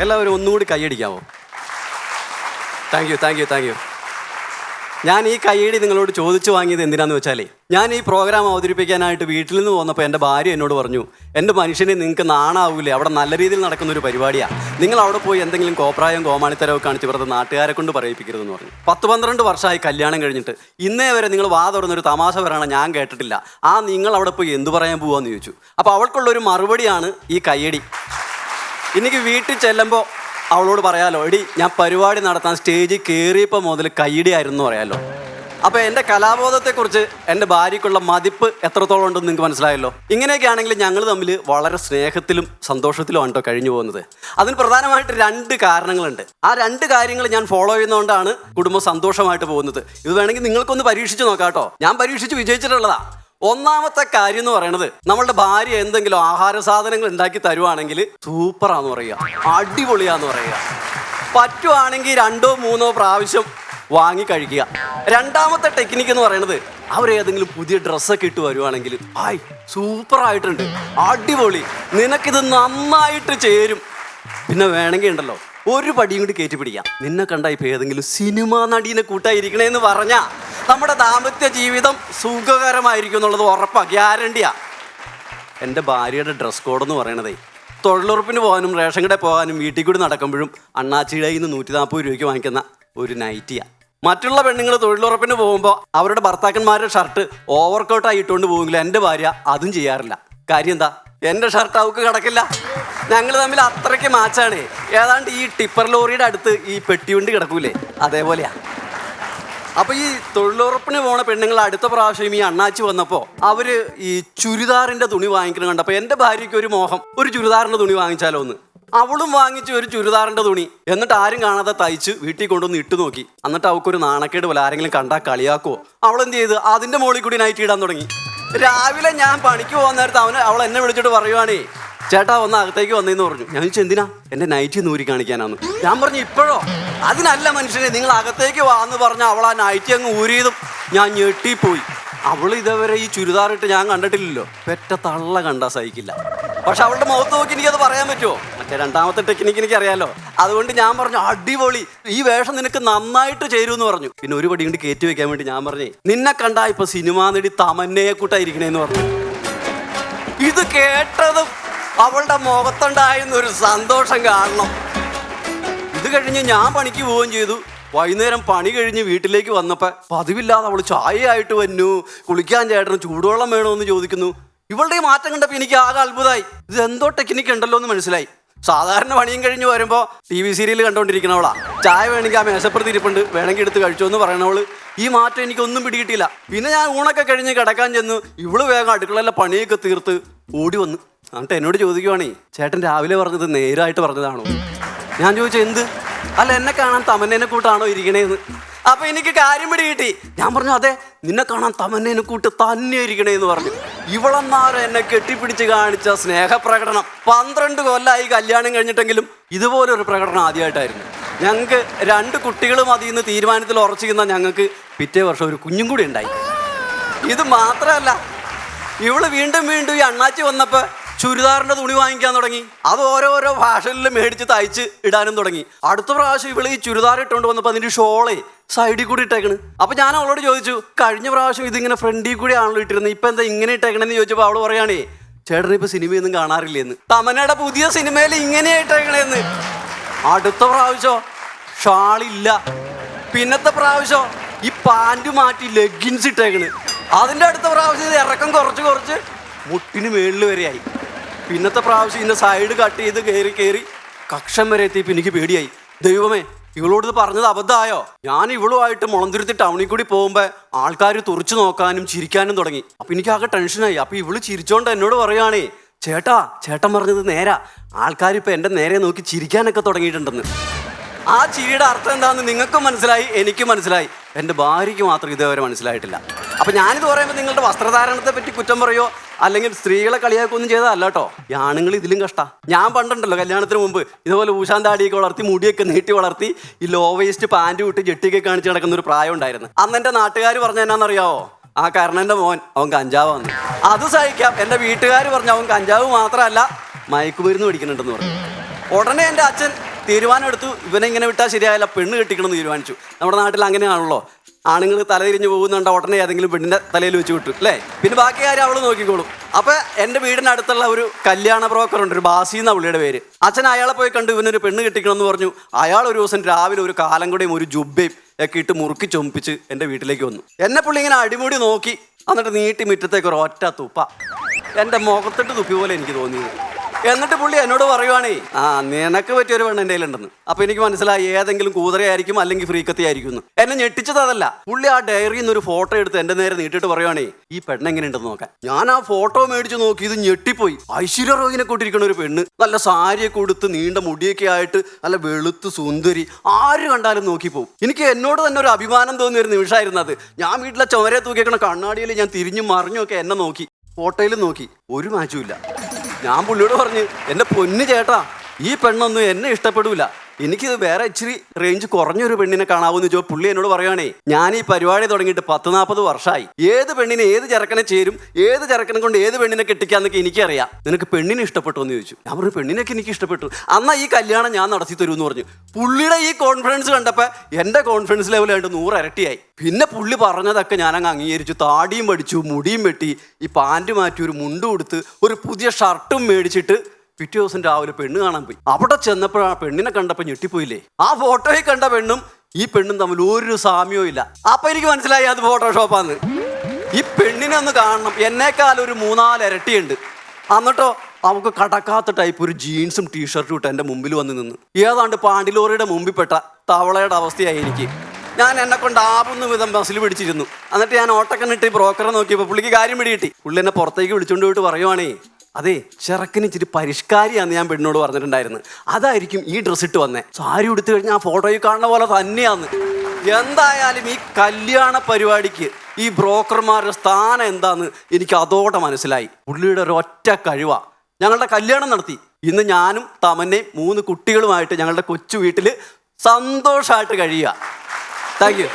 എല്ലാവരും ഒന്നുകൂടി കൈയടിക്കാമോ? Thank you. ഞാൻ ഈ കൈയടി നിങ്ങളോട് ചോദിച്ചു വാങ്ങിയത് എന്തിനാന്ന് വെച്ചാലേ, ഞാൻ ഈ പ്രോഗ്രാം അവതരിപ്പിക്കാനായിട്ട് വീട്ടിൽ നിന്ന് പോന്നപ്പോൾ എൻ്റെ ഭാര്യ എന്നോട് പറഞ്ഞു, എൻ്റെ മനുഷ്യനെ നിങ്ങൾക്ക് നാണാവൂലേ, അവിടെ നല്ല രീതിയിൽ നടക്കുന്ന ഒരു പരിപാടിയാണ്, നിങ്ങൾ അവിടെ പോയി എന്തെങ്കിലും കോപ്രായം കോമാളിത്തരവും കാണിച്ച് വെറുതെ നാട്ടുകാരെ കൊണ്ട് പറയിപ്പിക്കരുതെന്ന് പറഞ്ഞു. 10-12 വർഷമായി കല്യാണം കഴിഞ്ഞിട്ട് ഇന്നേ വരെ നിങ്ങൾ വാ തുറന്നൊരു തമാശ പറയണം ഞാൻ കേട്ടിട്ടില്ല. നിങ്ങൾ അവിടെ പോയി എന്തു പറയാൻ പോവാന്ന് ചോദിച്ചു. അപ്പോൾ അവൾക്കുള്ളൊരു മറുപടിയാണ് ഈ കയ്യടി. എനിക്ക് വീട്ടിൽ ചെല്ലുമ്പോൾ അവളോട് പറയാലോ, എടി ഞാൻ പരിപാടി നടത്താൻ സ്റ്റേജിൽ കയറിയപ്പോൾ മുതൽ കയ്യടിയായിരുന്നു പറയാലോ. അപ്പോൾ എൻ്റെ കലാബോധത്തെക്കുറിച്ച് എൻ്റെ ഭാര്യയ്ക്കുള്ള മതിപ്പ് എത്രത്തോളം ഉണ്ടെന്ന് നിങ്ങൾക്ക് മനസ്സിലായല്ലോ. ഇങ്ങനെയൊക്കെ ആണെങ്കിൽ ഞങ്ങൾ തമ്മിൽ വളരെ സ്നേഹത്തിലും സന്തോഷത്തിലുമാണ് കേട്ടോ കഴിഞ്ഞു പോകുന്നത്. അതിന് പ്രധാനമായിട്ട് 2 കാരണങ്ങളുണ്ട്. ആ 2 കാര്യങ്ങൾ ഞാൻ ഫോളോ ചെയ്യുന്നതുകൊണ്ടാണ് കുടുംബം സന്തോഷമായിട്ട് പോകുന്നത്. ഇത് വേണമെങ്കിൽ നിങ്ങൾക്കൊന്ന് പരീക്ഷിച്ച് നോക്കാം കേട്ടോ. ഞാൻ പരീക്ഷിച്ച് വിജയിച്ചിട്ടുള്ളതാണ്. ഒന്നാമത്തെ കാര്യം എന്ന് പറയുന്നത്, നമ്മളുടെ ഭാര്യ എന്തെങ്കിലും ആഹാര സാധനങ്ങൾ ഉണ്ടാക്കി തരുവാണെങ്കിൽ സൂപ്പറാന്ന് പറയുക, അടിപൊളിയാന്ന് പറയുക. പറ്റുവാണെങ്കിൽ 2-3 പ്രാവശ്യം വാങ്ങി കഴിക്കുക. രണ്ടാമത്തെ ടെക്നിക്ക് എന്ന് പറയുന്നത്, അവരേതെങ്കിലും പുതിയ ഡ്രസ്സൊക്കെ ഇട്ട് വരുവാണെങ്കിൽ സൂപ്പറായിട്ടുണ്ട്, അടിപൊളി, നിനക്കിത് നന്നായിട്ട് ചേരും. പിന്നെ വേണമെങ്കിൽ ഉണ്ടല്ലോ ഒരു പടിയും കൂടി കയറ്റി പിടിക്കാം, നിന്നെ കണ്ട ഇപ്പം ഏതെങ്കിലും സിനിമാ നടീനെ കൂട്ടായിരിക്കണേന്ന് പറഞ്ഞാൽ നമ്മുടെ ദാമ്പത്യ ജീവിതം സുഖകരമായിരിക്കും എന്നുള്ളത് ഉറപ്പാണ്, ഗ്യാരണ്ടിയാ. എൻ്റെ ഭാര്യയുടെ ഡ്രസ് കോഡ് എന്ന് പറയണതേ, തൊഴിലുറപ്പിന് പോകാനും റേഷൻ കടയിൽ പോകാനും വീട്ടിൽ കൂടി നടക്കുമ്പോഴും അണ്ണാച്ചിയുടെ നിന്ന് 140 രൂപയ്ക്ക് വാങ്ങിക്കുന്ന ഒരു നൈറ്റിയാണ്. മറ്റുള്ള പെണ്ണുങ്ങൾ തൊഴിലുറപ്പിന് പോകുമ്പോൾ അവരുടെ ഭർത്താക്കന്മാരുടെ ഷർട്ട് ഓവർകോട്ടായി ഇട്ടുകൊണ്ട് പോകുമെങ്കിലും എൻ്റെ ഭാര്യ അതും ചെയ്യാറില്ല. കാര്യം എന്താ? എൻ്റെ ഷർട്ട് അവൾക്ക് കിടക്കില്ല. ഞങ്ങൾ തമ്മിൽ അത്രയ്ക്ക് മാച്ചാണ്. ഏതാണ്ട് ഈ ടിപ്പർ ലോറിയുടെ അടുത്ത് ഈ പെട്ടിവണ്ടി കിടക്കൂലേ, അതേപോലെയാ. അപ്പോൾ ഈ തൊഴിലുറപ്പിന് പോണ പെണ്ണുങ്ങൾ അടുത്ത പ്രാവശ്യം ഈ അണ്ണാച്ചി വന്നപ്പോൾ അവർ ഈ ചുരിദാറിൻ്റെ തുണി വാങ്ങിക്കണം കണ്ടപ്പോൾ എൻ്റെ ഭാര്യയ്ക്ക് ഒരു മോഹം, ഒരു ചുരിദാറിൻ്റെ തുണി വാങ്ങിച്ചാലോ എന്ന്. അവളും വാങ്ങിച്ചു ഒരു ചുരിദാറിൻ്റെ തുണി. എന്നിട്ട് ആരും കാണാതെ തയ്ച്ച് വീട്ടിൽ കൊണ്ടുവന്ന് ഇട്ട് നോക്കി. എന്നിട്ട് അവൾക്കൊരു നാണക്കേട് പോലെ, ആരെങ്കിലും കണ്ടാൽ കളിയാക്കുമോ. അവളെന്ത് ചെയ്ത് അതിൻ്റെ മുകളിൽ കൂടി നൈറ്റ് ഇടാൻ തുടങ്ങി. രാവിലെ ഞാൻ പണിക്ക് പോകുന്ന നേരത്ത് അവൾ എന്നെ വിളിച്ചിട്ട് പറയുവാണേ, ചേട്ടാ ഒന്ന് അകത്തേക്ക് വന്നേന്ന് പറഞ്ഞു. ഞാൻ ചോദിച്ചു എന്തിനാ? എൻ്റെ നൈറ്റി നൂരി കാണിക്കാനാന്ന്. ഞാൻ പറഞ്ഞു ഇപ്പോഴോ? അതിനല്ല മനുഷ്യനെ, നിങ്ങൾ അകത്തേക്ക് വാന്ന് പറഞ്ഞാൽ അവൾ ആ നൈറ്റി അങ്ങ് ഊരിയതും ഞാൻ ഞെട്ടിപ്പോയി. അവൾ ഇതേവരെ ഈ ചുരിദാറിട്ട് ഞാൻ കണ്ടിട്ടില്ലല്ലോ. പെറ്റ തള്ള കണ്ടാ സഹിക്കില്ല. പക്ഷെ അവളുടെ മുഖത്ത് നോക്കി എനിക്കത് പറയാൻ പറ്റുമോ? മറ്റേ രണ്ടാമത്തെ ടെക്നിക്ക് എനിക്ക് അറിയാലോ. അതുകൊണ്ട് ഞാൻ പറഞ്ഞു അടിപൊളി, ഈ വേഷം നിനക്ക് നന്നായിട്ട് ചേരുമെന്ന് പറഞ്ഞു. പിന്നെ ഒരു പടി കൊണ്ട് കയറ്റി വെക്കാൻ വേണ്ടി ഞാൻ പറഞ്ഞേ, നിന്നെ കണ്ടാ ഇപ്പൊ സിനിമാ നടി തമന്നയെ കൂട്ടായിരിക്കണേന്ന് പറഞ്ഞു. ഇത് കേട്ടതും അവളുടെ മുഖത്തുണ്ടായിരുന്നൊരു സന്തോഷം കാണണം. ഇത് കഴിഞ്ഞ് ഞാൻ പണിക്ക് പോവുകയും ചെയ്തു. വൈകുന്നേരം പണി കഴിഞ്ഞ് വീട്ടിലേക്ക് വന്നപ്പോൾ പതിവില്ലാതെ അവൾ ചായയായിട്ട് വന്നു. കുളിക്കാൻ ചേട്ടന് ചൂടുവെള്ളം വേണമെന്ന് ചോദിക്കുന്നു. ഇവളുടെ ഈ മാറ്റം കണ്ടപ്പോൾ എനിക്ക് ആകെ അത്ഭുതമായി. ഇത് എന്തോ ടെക്നിക്ക് ഉണ്ടല്ലോ എന്ന് മനസ്സിലായി. സാധാരണ പണിയും കഴിഞ്ഞ് വരുമ്പോൾ TV സീരിയൽ കണ്ടുകൊണ്ടിരിക്കണവളാ. ചായ വേണമെങ്കിൽ ആ മേശപ്പുറത്ത് ഇരിപ്പുണ്ട്, വേണമെങ്കിൽ എടുത്ത് കഴിച്ചോ എന്ന് പറയണവള്. ഈ മാറ്റം എനിക്കൊന്നും പിടികിട്ടിയില്ല. പിന്നെ ഞാൻ ഊണൊക്കെ കഴിഞ്ഞ് കിടക്കാൻ ചെന്ന് ഇവള് വേഗം അടുക്കളയിലെ പണിയൊക്കെ തീർത്ത് ഓടി വന്നു. എന്നിട്ട് എന്നോട് ചോദിക്കുവാണേ, ചേട്ടൻ രാവിലെ പറഞ്ഞത് നേരായിട്ട് പറഞ്ഞതാണോ? ഞാൻ ചോദിച്ചു എന്ത്? അല്ല എന്നെ കാണാൻ തമന്നേനെ കൂട്ടാണോ ഇരിക്കണേന്ന്. അപ്പൊ എനിക്ക് കാര്യം പിടികിട്ടി. ഞാൻ പറഞ്ഞു അതെ, നിന്നെ കാണാൻ തമന്നേനെ കൂട്ട് തന്നെ ഇരിക്കണേന്ന് പറഞ്ഞു. ഇവളെന്നാരും എന്നെ കെട്ടിപ്പിടിച്ച് കാണിച്ച സ്നേഹപ്രകടനം. 12 കൊല്ലമായി കല്യാണം കഴിഞ്ഞിട്ടെങ്കിലും ഇതുപോലൊരു പ്രകടനം ആദ്യമായിട്ടായിരുന്നു. ഞങ്ങൾക്ക് 2 കുട്ടികൾ മതി എന്ന് തീരുമാനത്തിൽ ഉറച്ചിരുന്ന ഞങ്ങൾക്ക് പിറ്റേ വർഷം ഒരു കുഞ്ഞും കൂടി ഉണ്ടായി. ഇത് മാത്രമല്ല, ഇവള് വീണ്ടും ഈ അണ്ണാച്ചി വന്നപ്പോൾ ചുരിദാറിൻ്റെ തുണി വാങ്ങിക്കാൻ തുടങ്ങി. അത് ഓരോരോ ഫാഷനിൽ മേടിച്ച് തയ്ച്ച് ഇടാനും തുടങ്ങി. അടുത്ത പ്രാവശ്യം ഇവള് ഈ ചുരിദാർ ഇട്ടുകൊണ്ട് വന്നപ്പോൾ അതിൻ്റെ ഷോളേ സൈഡിൽ കൂടി ഇട്ടേക്കണ്. അപ്പം ഞാൻ അവളോട് ചോദിച്ചു, കഴിഞ്ഞ പ്രാവശ്യം ഇതിങ്ങനെ ഫ്രണ്ടിൽ കൂടി ആണല്ലോ ഇട്ടിരുന്നത്, ഇപ്പം എന്താ ഇങ്ങനെ ഇട്ടേക്കണെന്ന് ചോദിച്ചപ്പോൾ അവൾ പറയുകയാണേ, ചേട്ടന് ഇപ്പം സിനിമയൊന്നും കാണാറില്ലെന്ന്. തമന്നയുടെ പുതിയ സിനിമയിൽ ഇങ്ങനെയാ ഇട്ടേക്കണേന്ന്. അടുത്ത പ്രാവശ്യം ഷാളില്ല. പിന്നത്തെ പ്രാവശ്യം ഈ പാൻറ് മാറ്റി ലെഗിൻസ് ഇട്ടേക്കണ്. അതിൻ്റെ അടുത്ത പ്രാവശ്യം ഇത് ഇറക്കം കുറച്ച് മുട്ടിന് മേളിൽ വരെയായി. പിന്നത്തെ പ്രാവശ്യം ഇതിൻ്റെ സൈഡ് കട്ട് ചെയ്ത് കയറി കക്ഷം വരെ എത്തിയപ്പോൾ എനിക്ക് പേടിയായി. ദൈവമേ, ഇവളോട് ഇത് പറഞ്ഞത് അബദ്ധമായോ? ഞാൻ ഇവളുമായിട്ട് മുളന്തുരുത്തി ടൗണിൽ കൂടി പോകുമ്പോൾ ആൾക്കാർ തുറച്ചു നോക്കാനും ചിരിക്കാനും തുടങ്ങി. അപ്പം എനിക്കാകെ ടെൻഷനായി. അപ്പം ഇവള് ചിരിച്ചോണ്ട് എന്നോട് പറയുകയാണേ, ചേട്ടൻ പറഞ്ഞത് നേരാ, ആൾക്കാരിപ്പോൾ എൻ്റെ നേരെ നോക്കി ചിരിക്കാനൊക്കെ തുടങ്ങിയിട്ടുണ്ടെന്ന്. ആ ചിരിയുടെ അർത്ഥം എന്താണെന്ന് നിങ്ങൾക്കും മനസ്സിലായി, എനിക്കും മനസ്സിലായി. എൻ്റെ ഭാര്യയ്ക്ക് മാത്രം ഇതേവരെ മനസ്സിലായിട്ടില്ല. അപ്പം ഞാനിത് പറയുമ്പോൾ നിങ്ങളുടെ വസ്ത്രധാരണത്തെ പറ്റി കുറ്റം പറയോ അല്ലെങ്കിൽ സ്ത്രീകളെ കളിയാക്കൊന്നും ചെയ്തതല്ല കേട്ടോ. ഈ ആണുങ്ങൾ ഇതിലും കഷ്ടം. ഞാൻ പണ്ടുണ്ടല്ലോ കല്യാണത്തിന് മുമ്പ് ഇതുപോലെ ഊശാന്താടിയൊക്കെ വളർത്തി മുടിയൊക്കെ നീട്ടി വളർത്തി ഈ ലോ വേസ്റ്റ് പാൻറ് വിട്ട് ജെട്ടിയൊക്കെ കാണിച്ച് നടക്കുന്ന ഒരു പ്രായം ഉണ്ടായിരുന്നു. അന്ന് എൻ്റെ നാട്ടുകാർ പറഞ്ഞ എന്നാന്നറിയാവോ? ആ കർണൻ്റെ മോൻ അവൻ കഞ്ചാവാന്ന്. അത് സഹിക്കാം. എൻ്റെ വീട്ടുകാർ പറഞ്ഞു അവൻ കഞ്ചാവ് മാത്രമല്ല മയക്കുമരുന്ന് പിടിക്കുന്നുണ്ടെന്ന് പറഞ്ഞു. ഉടനെ എൻ്റെ അച്ഛൻ തീരുമാനം എടുത്തു, ഇവനെ ഇങ്ങനെ വിട്ടാൽ ശരിയായില്ല, പെണ്ണ് കെട്ടിക്കണമെന്ന് തീരുമാനിച്ചു. നമ്മുടെ നാട്ടിൽ അങ്ങനെയാണല്ലോ, ആണുങ്ങൾ തലതിരിഞ്ഞ് പോകുന്നുണ്ട്, ഉടനെ ഏതെങ്കിലും പെണ്ണിൻ്റെ തലയിൽ വെച്ച് വിട്ടു അല്ലേ, പിന്നെ ബാക്കി കാര്യം അവൾ നോക്കിക്കോളും. അപ്പോൾ എൻ്റെ വീടിനടുത്തുള്ള ഒരു കല്യാണ ബ്രോക്കറുണ്ട്, ഒരു ബാസി എന്ന പുള്ളിയുടെ പേര്. അച്ഛൻ അയാളെ പോയി കണ്ടു, ഇവനൊരു പെണ്ണ് കെട്ടിക്കണമെന്ന് പറഞ്ഞു. അയാൾ ഒരു ദിവസം രാവിലെ ഒരു കാലങ്കുടയും ഒരു ജുബ്ബയും ഒക്കെ ഇട്ട് മുറുക്കി ചൊമ്പിച്ച് എൻ്റെ വീട്ടിലേക്ക് വന്നു. എന്നെ പുള്ളി ഇങ്ങനെ അടിമുടി നോക്കി, എന്നിട്ട് നീട്ടി മുറ്റത്തേക്ക് ഒരു ഒറ്റ തുപ്പ. എൻ്റെ മുഖത്തിട്ട് തുപ്പി പോലെ എനിക്ക് തോന്നിയത്. എന്നിട്ട് പുള്ളി എന്നോട് പറയുവാണേ, നിനക്ക് പറ്റിയൊരു പെണ്ണ് എൻ്റെ കയ്യിലുണ്ടെന്ന്. അപ്പൊ എനിക്ക് മനസ്സിലായി ഏതെങ്കിലും കൂതറയായിരിക്കും അല്ലെങ്കിൽ ഫ്രീക്കത്തി ആയിരിക്കും എന്ന്. എന്നെ ഞെട്ടിച്ചത് അതല്ല, പുള്ളി ആ ഡയറിയിൽ നിന്ന് ഒരു ഫോട്ടോ എടുത്ത് എൻ്റെ നേരെ നീട്ടിട്ട് പറയുവാണേ, ഈ പെണ്ണ് എങ്ങനെയുണ്ടെന്ന് നോക്കാൻ. ഞാൻ ആ ഫോട്ടോ മേടിച്ച് നോക്കി, ഇത് ഞെട്ടിപ്പോയി. ഐശ്വര്യ റോയിനെ കൂട്ടിരിക്കുന്ന ഒരു പെണ്ണ്, നല്ല സാരിയൊക്കെ ഉടുത്ത് നീണ്ട മുടിയൊക്കെ ആയിട്ട് നല്ല വെളുത്ത് സുന്ദരി, ആര് കണ്ടാലും നോക്കിപ്പോവും. എനിക്ക് എന്നോട് തന്നെ ഒരു അഭിമാനം തോന്നിയ ഒരു നിമിഷമായിരുന്നു അത്. ഞാൻ വീട്ടിലെ ചുമരെ തൂക്കിയേക്കണ കണ്ണാടിയിൽ ഞാൻ തിരിഞ്ഞും മറിഞ്ഞും ഒക്കെ എന്നെ നോക്കി, ഫോട്ടോയിലും നോക്കി, ഒരു മാച്ചും ഇല്ല. ഞാൻ പുള്ളിയോട് പറഞ്ഞു, എൻ്റെ പൊന്ന് ചേട്ടാ, ഈ പെണ്ണൊന്നും എന്നെ ഇഷ്ടപ്പെടൂല, എനിക്കിത് വേറെ ഇച്ചിരി റേഞ്ച് കുറഞ്ഞൊരു പെണ്ണിനെ കാണാവൂന്ന് ചോദിച്ചു. പുള്ളി എന്നോട് പറയുവാണേ, ഞാൻ ഈ പരിപാടി തുടങ്ങിയിട്ട് 10-40 വർഷമായി, ഏത് പെണ്ണിനെ ഏത് ചെറുക്കനെ ചേരും, ഏത് ചെറുക്കനെ കൊണ്ട് ഏത് പെണ്ണിനെ കെട്ടിക്കാന്നൊക്കെ എനിക്കറിയാം, നിനക്ക് പെണ്ണിനെ ഇഷ്ടപ്പെട്ടു എന്ന് ചോദിച്ചു. ഞാൻ പറഞ്ഞു, പെണ്ണിനൊക്കെ എനിക്ക് ഇഷ്ടപ്പെട്ടു, എന്നാ ഈ കല്യാണം ഞാൻ നടത്തി തരുമെന്ന് പറഞ്ഞു. പുള്ളിയുടെ ഈ കോൺഫിഡൻസ് കണ്ടപ്പോൾ എൻ്റെ കോൺഫിഡൻസ് ലെവൽ കണ്ട് 100 ഇരട്ടിയായി. പിന്നെ പുള്ളി പറഞ്ഞതൊക്കെ ഞാനങ്ങ് അംഗീകരിച്ചു. താടിയും പഠിച്ചു, മുടിയും വെട്ടി, ഈ പാൻറ് മാറ്റി ഒരു മുണ്ട് കൊടുത്ത് ഒരു പുതിയ ഷർട്ടും മേടിച്ചിട്ട് പിറ്റേ ദിവസം രാവിലെ പെണ്ണ് കാണാൻ പോയി. അവിടെ ചെന്നപ്പോഴാണ് പെണ്ണിനെ കണ്ടപ്പോൾ ഞെട്ടിപ്പോയില്ലേ. ആ ഫോട്ടോയിൽ കണ്ട പെണ്ണും ഈ പെണ്ണും തമ്മിൽ ഒരു സാമ്യവും ഇല്ല. അപ്പൊ എനിക്ക് മനസ്സിലായി അത് ഫോട്ടോഷോപ്പാന്ന്. ഈ പെണ്ണിനെ ഒന്ന് കാണണം, എന്നേക്കാൾ ഒരു 3-4 ഇരട്ടിയുണ്ട്. എന്നിട്ടോ അവൾക്ക് കടക്കാത്ത ടൈപ്പ് ഒരു ജീൻസും ടീഷർട്ടും ഇട്ട് എൻ്റെ മുമ്പിൽ വന്ന് നിന്ന് ഏതാണ്ട് പാണ്ടിലോറിയുടെ മുമ്പിൽ പെട്ട തവളയുടെ അവസ്ഥയായി എനിക്ക്. ഞാൻ എന്നെ കൊണ്ട് ആവുന്ന വിധം ബസ്സിൽ പിടിച്ചിരുന്നു. എന്നിട്ട് ഞാൻ ഓട്ടക്കണ്ണിട്ട് ബ്രോക്കറെ നോക്കിയപ്പോൾ പുള്ളിക്ക് കാര്യം പിടികിട്ടി. പുള്ളി എന്നെ പുറത്തേക്ക് വിളിച്ചുകൊണ്ട് പോയിട്ട് പറയുവാണേ, അതെ ചെറുക്കന് ഇച്ചിരി പരിഷ്കാരിയാന്ന് ഞാൻ പെണ്ണിനോട് പറഞ്ഞിട്ടുണ്ടായിരുന്നു, അതായിരിക്കും ഈ ഡ്രസ്സ് ഇട്ട് വന്നേ, സാരി ഉടുത്തു കഴിഞ്ഞാൽ ആ ഫോട്ടോയിൽ കാണുന്ന പോലെ തന്നെയാന്ന്. എന്തായാലും ഈ കല്യാണ പരിപാടിക്ക് ഈ ബ്രോക്കർമാരുടെ സ്ഥാനം എന്താന്ന് എനിക്ക് അതോടെ മനസ്സിലായി. പുള്ളിയുടെ ഒരൊറ്റ കഴിവാ. ഞങ്ങളുടെ കല്യാണം നടത്തി. ഇന്ന് ഞാനും തമന്നയും 3 കുട്ടികളുമായിട്ട് ഞങ്ങളുടെ കൊച്ചു വീട്ടിൽ സന്തോഷമായിട്ട് കഴിയുക. Thank you.